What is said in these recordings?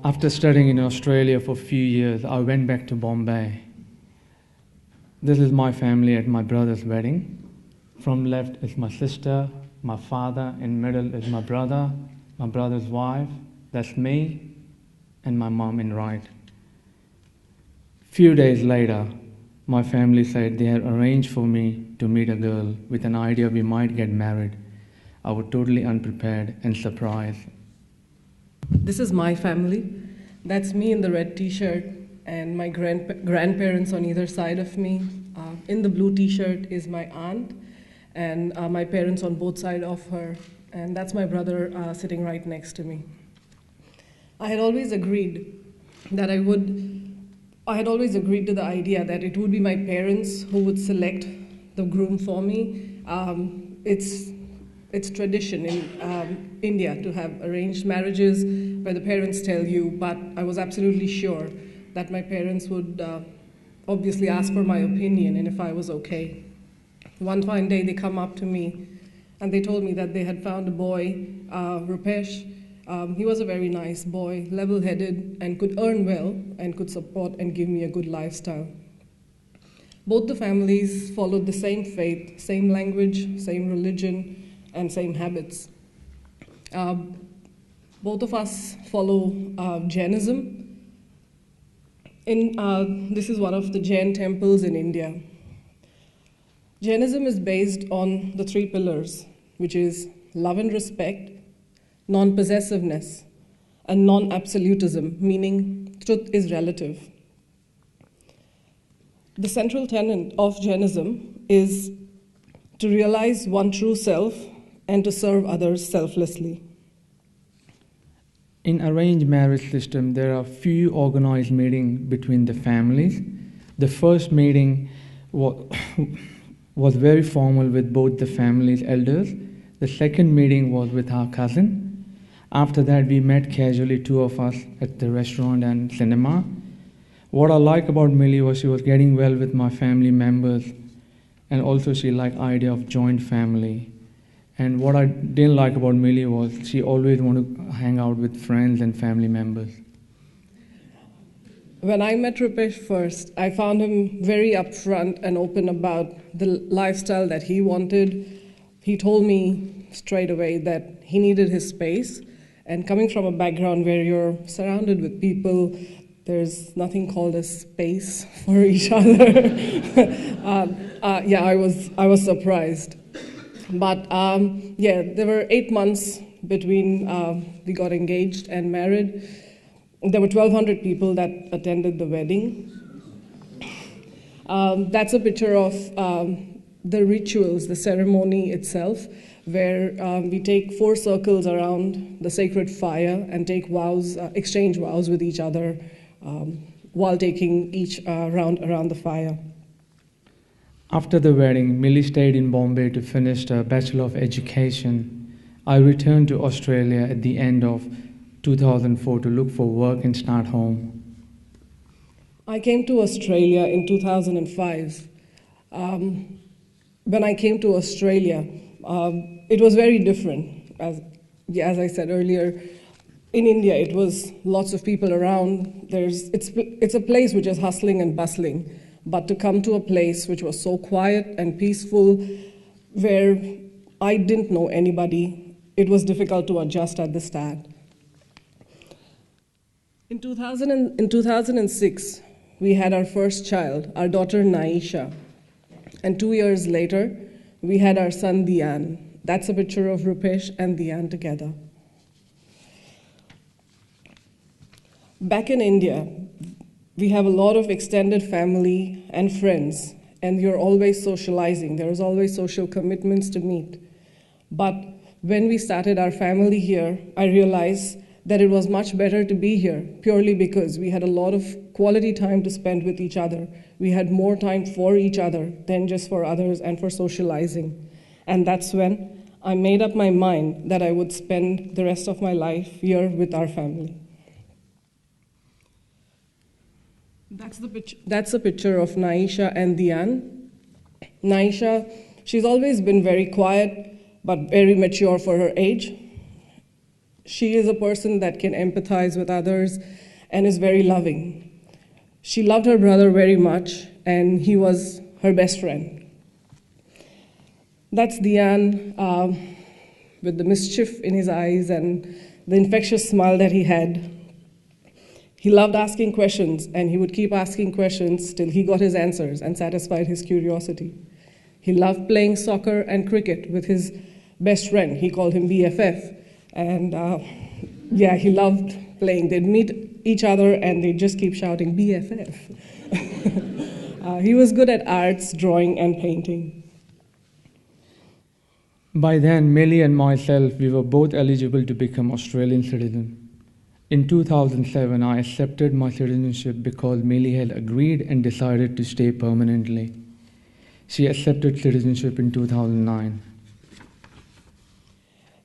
After studying in Australia for a few years, I went back to Bombay. This is my family at my brother's wedding. From left is my sister, my father, in middle is my brother's wife, that's me, and my mom in right. Few days later, my family said they had arranged for me to meet a girl with an idea we might get married. I was totally unprepared and surprised. This is my family. That's me in the red t-shirt and my grandparents on either side of me. In the blue t-shirt is my aunt and my parents on both sides of her. And that's my brother sitting right next to me. I had always agreed to the idea that it would be my parents who would select the groom for me. It's tradition in India to have arranged marriages where the parents tell you, but I was absolutely sure that my parents would obviously ask for my opinion and if I was okay. One fine day they come up to me and they told me that they had found a boy, Rupesh. He was a very nice boy, level-headed and could earn well and could support and give me a good lifestyle. Both the families followed the same faith, same language, same religion, and same habits. Both of us follow Jainism. This is one of the Jain temples in India. Jainism is based on the three pillars, which is love and respect, non-possessiveness, and non-absolutism, meaning truth is relative. The central tenet of Jainism is to realize one true self and to serve others selflessly. In arranged marriage system, there are few organized meetings between the families. The first meeting was very formal with both the families' elders. The second meeting was with our cousin. After that, we met casually, two of us, at the restaurant and cinema. What I like about Mili was she was getting well with my family members, and also she liked the idea of joint family. And what I didn't like about Mili was she always wanted to hang out with friends and family members. When I met Rupesh first, I found him very upfront and open about the lifestyle that he wanted. He told me straight away that he needed his space, and coming from a background where you're surrounded with people, there's nothing called a space for each other. Yeah, I was surprised. But there were 8 months between we got engaged and married. There were 1,200 people that attended the wedding. That's a picture of the rituals, the ceremony itself, where we take 4 circles around the sacred fire and take vows, exchange vows with each other while taking each round around the fire. After the wedding, Mili stayed in Bombay to finish her Bachelor of Education. I returned to Australia at the end of 2004 to look for work and start home. I came to Australia in 2005. When I came to Australia, it was very different. As I said earlier, in India, it was lots of people around. It's a place which is hustling and bustling. But to come to a place which was so quiet and peaceful, where I didn't know anybody, it was difficult to adjust at the start. In 2006, we had our first child, our daughter Naisha. And 2 years later, we had our son Dion. That's a picture of Rupesh and Dion together. Back in India, we have a lot of extended family and friends, and you're always socializing. There's always social commitments to meet. But when we started our family here, I realized that it was much better to be here, purely because we had a lot of quality time to spend with each other. We had more time for each other than just for others and for socializing. And that's when I made up my mind that I would spend the rest of my life here with our family. That's a picture of Naisha and Dion. Naisha, she's always been very quiet, but very mature for her age. She is a person that can empathize with others and is very loving. She loved her brother very much, and he was her best friend. That's Dion with the mischief in his eyes and the infectious smile that he had. He loved asking questions, and he would keep asking questions till he got his answers and satisfied his curiosity. He loved playing soccer and cricket with his best friend. He called him BFF. And he loved playing. They'd meet each other and they'd just keep shouting, BFF. He was good at arts, drawing, and painting. By then, Mili and myself, we were both eligible to become Australian citizens. In 2007, I accepted my citizenship because Mili had agreed and decided to stay permanently. She accepted citizenship in 2009.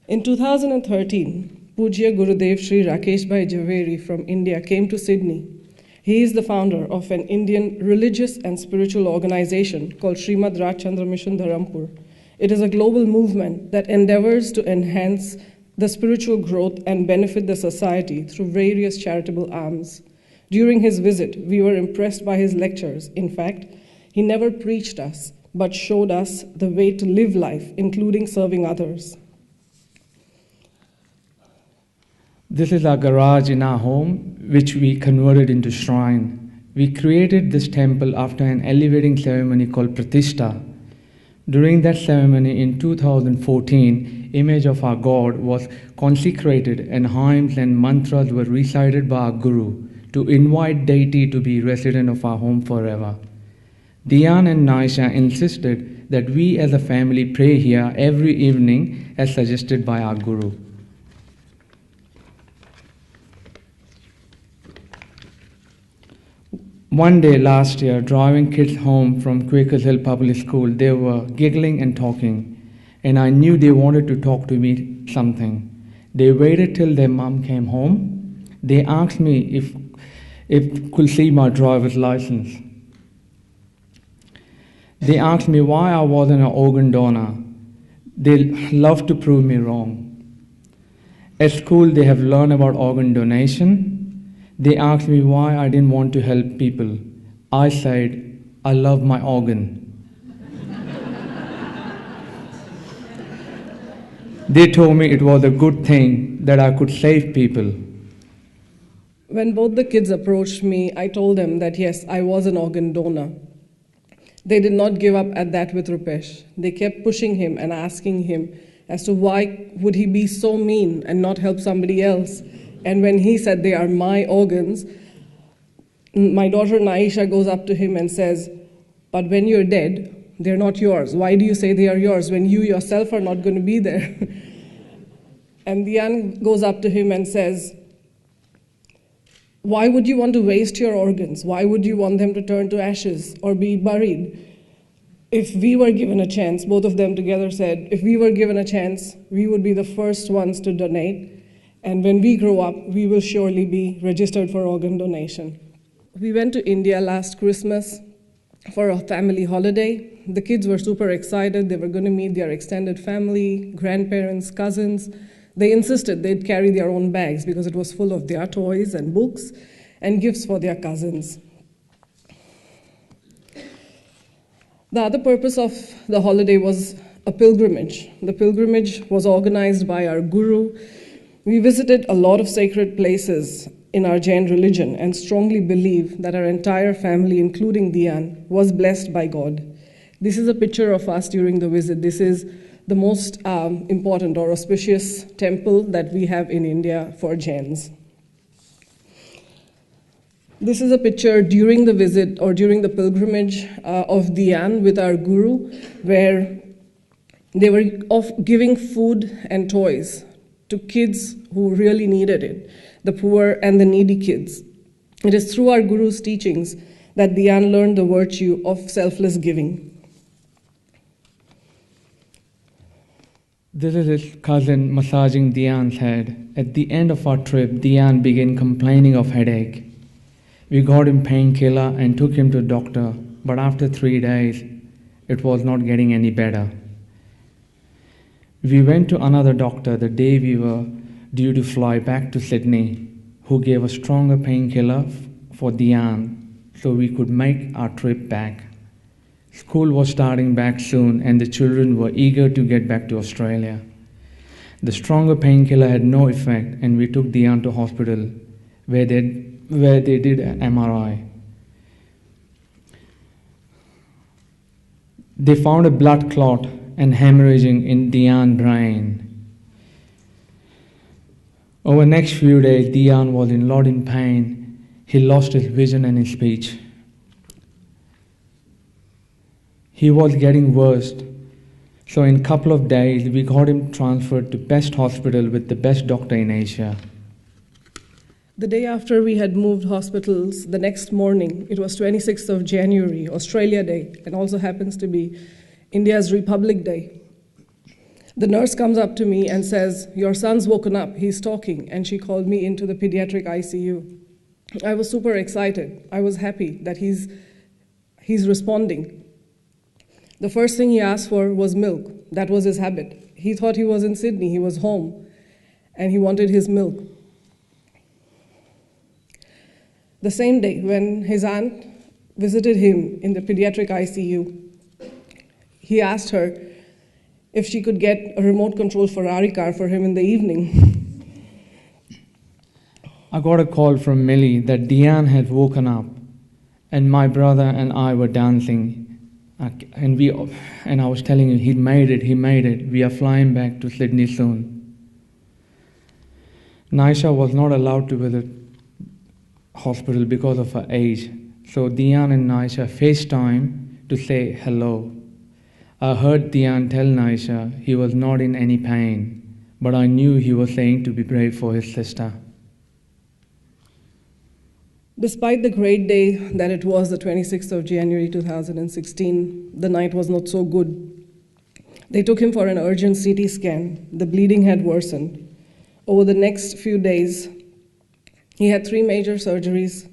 In 2013, Pujya Gurudev Sri Rakesh Bhai Javeri from India came to Sydney. He is the founder of an Indian religious and spiritual organization called Srimad Rajchandra Mission Dharampur. It is a global movement that endeavors to enhance the spiritual growth and benefit the society through various charitable arms. During his visit, we were impressed by his lectures. In fact, he never preached us, but showed us the way to live life, including serving others. This is our garage in our home, which we converted into shrine. We created this temple after an elevating ceremony called Pratishta. During that ceremony in 2014, image of our God was consecrated and hymns and mantras were recited by our Guru to invite deity to be resident of our home forever. Dion and Naisha insisted that we as a family pray here every evening as suggested by our Guru. One day last year, driving kids home from Quakers Hill Public School, they were giggling and talking, and I knew they wanted to talk to me something. They waited till their mom came home. They asked me if could see my driver's license. They asked me why I wasn't an organ donor. They love to prove me wrong. At school, they have learned about organ donation. They asked me why I didn't want to help people. I said, I love my organ. They told me it was a good thing that I could save people. When both the kids approached me, I told them that yes, I was an organ donor. They did not give up at that with Rupesh. They kept pushing him and asking him as to why would he be so mean and not help somebody else. And when he said they are my organs, my daughter Naisha goes up to him and says, but when you're dead, they're not yours. Why do you say they are yours when you yourself are not going to be there? And Dion goes up to him and says, why would you want to waste your organs? Why would you want them to turn to ashes or be buried? If we were given a chance, both of them together said, if we were given a chance, we would be the first ones to donate. And when we grow up, we will surely be registered for organ donation. We went to India last Christmas for a family holiday. The kids were super excited. They were going to meet their extended family, grandparents, cousins. They insisted they'd carry their own bags because it was full of their toys and books and gifts for their cousins. The other purpose of the holiday was a pilgrimage. The pilgrimage was organized by our guru. We visited a lot of sacred places in our Jain religion and strongly believe that our entire family, including Dion, was blessed by God. This is a picture of us during the visit. This is the most important or auspicious temple that we have in India for Jains. This is a picture during the visit or during the pilgrimage of Dion with our guru, where they were giving food and toys to kids who really needed it, the poor and the needy kids. It is through our guru's teachings that Dion learned the virtue of selfless giving. This is his cousin massaging Dion's head. At the end of our trip, Dion began complaining of headache. We got him painkiller and took him to a doctor, but after 3 days, it was not getting any better. We went to another doctor the day we were due to fly back to Sydney, who gave a stronger painkiller for Dion so we could make our trip back. School was starting back soon and the children were eager to get back to Australia. The stronger painkiller had no effect and we took Dion to hospital where they did an MRI. They found a blood clot and hemorrhaging in Dion's brain. Over the next few days, Dion was in a lot in pain. He lost his vision and his speech. He was getting worse. So in a couple of days, we got him transferred to best hospital with the best doctor in Asia. The day after we had moved hospitals, the next morning, it was 26th of January, Australia Day, and also happens to be India's Republic Day. The nurse comes up to me and says, "Your son's woken up, he's talking," and she called me into the pediatric ICU. I was super excited. I was happy that he's responding. The first thing he asked for was milk. That was his habit. He thought he was in Sydney, he was home, and he wanted his milk. The same day, when his aunt visited him in the pediatric ICU, he asked her if she could get a remote control Ferrari car for him in the evening. I got a call from Mili that Dion had woken up and my brother and I were dancing. And I was telling him, he made it. We are flying back to Sydney soon. Naisha was not allowed to visit hospital because of her age. So Dion and Naisha FaceTime to say hello. I heard Dion tell Naisha he was not in any pain, but I knew he was saying to be brave for his sister. Despite the great day that it was, the 26th of January 2016, the night was not so good. They took him for an urgent CT scan. The bleeding had worsened. Over the next few days, he had 3 major surgeries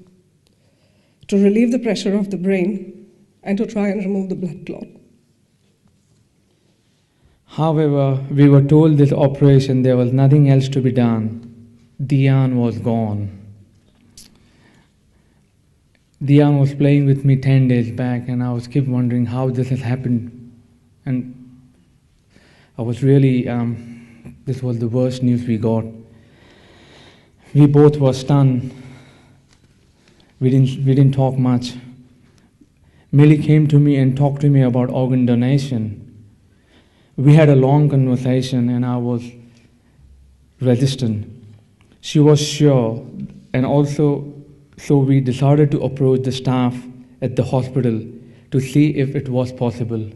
to relieve the pressure of the brain and to try and remove the blood clot. However, we were told this operation, there was nothing else to be done. Dion was gone. Dion was playing with me 10 days back and I was keep wondering how this has happened. And I was really, this was the worst news we got. We both were stunned. We didn't talk much. Mili came to me and talked to me about organ donation. We had a long conversation and I was resistant. She was sure, and also so we decided to approach the staff at the hospital to see if it was possible.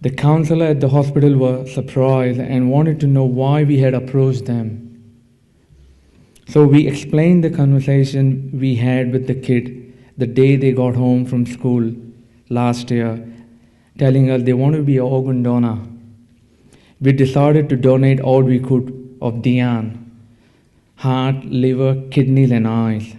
The counselor at the hospital was surprised and wanted to know why we had approached them. So we explained the conversation we had with the kid the day they got home from school last year, telling us they want to be an organ donor. We decided to donate all we could of Dion: heart, liver, kidneys, and eyes.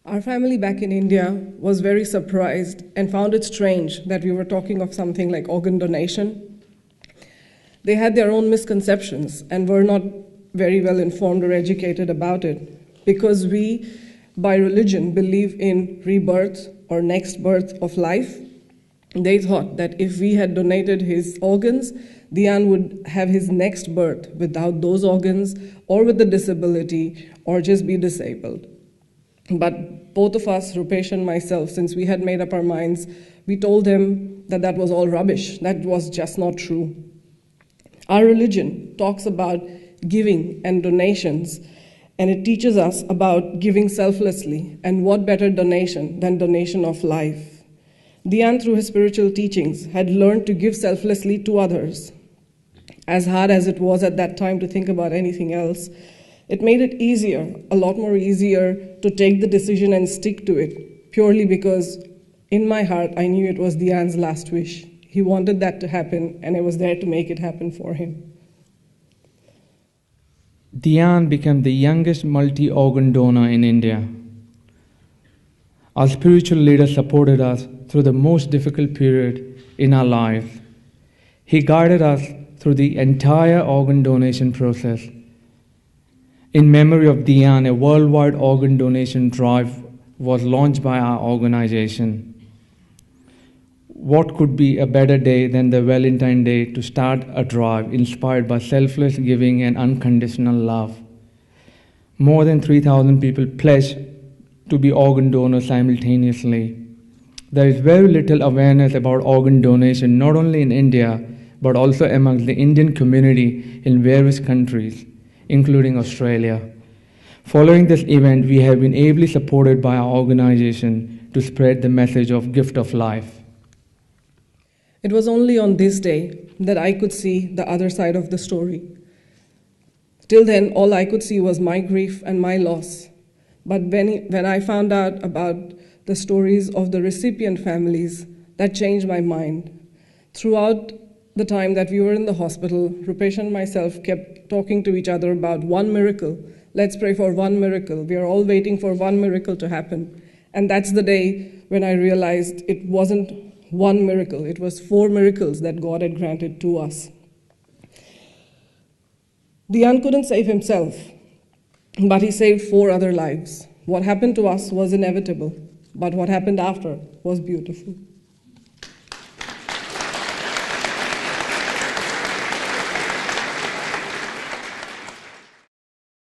Our family back in India was very surprised and found it strange that we were talking of something like organ donation. They had their own misconceptions and were not very well informed or educated about it, because we, by religion, believe in rebirth or next birth of life. They thought that if we had donated his organs, Dion would have his next birth without those organs or with a disability or just be disabled. But both of us, Rupesh and myself, since we had made up our minds, we told him that that was all rubbish. That was just not true. Our religion talks about giving and donations, and it teaches us about giving selflessly. And what better donation than donation of life? Dion, through his spiritual teachings, had learned to give selflessly to others. As hard as it was at that time to think about anything else, it made it easier, a lot more easier, to take the decision and stick to it, purely because in my heart I knew it was Dion's last wish. He wanted that to happen, and I was there to make it happen for him. Dion became the youngest multi-organ donor in India. Our spiritual leader supported us through the most difficult period in our lives. He guided us through the entire organ donation process. In memory of Dion, a worldwide organ donation drive was launched by our organization. What could be a better day than the Valentine Day to start a drive inspired by selfless giving and unconditional love? More than 3,000 people pledged to be organ donors simultaneously. There is very little awareness about organ donation, not only in India, but also amongst the Indian community in various countries, including Australia. Following this event, we have been ably supported by our organization to spread the message of gift of life. It was only on this day that I could see the other side of the story. Till then, all I could see was my grief and my loss. But when I found out about the stories of the recipient families, that changed my mind. Throughout the time that we were in the hospital, Rupesh and myself kept talking to each other about one miracle. Let's pray for one miracle. We are all waiting for one miracle to happen. And that's the day when I realized it wasn't one miracle. It was 4 miracles that God had granted to us. Dion couldn't save himself, but he saved 4 other lives. What happened to us was inevitable, but what happened after was beautiful.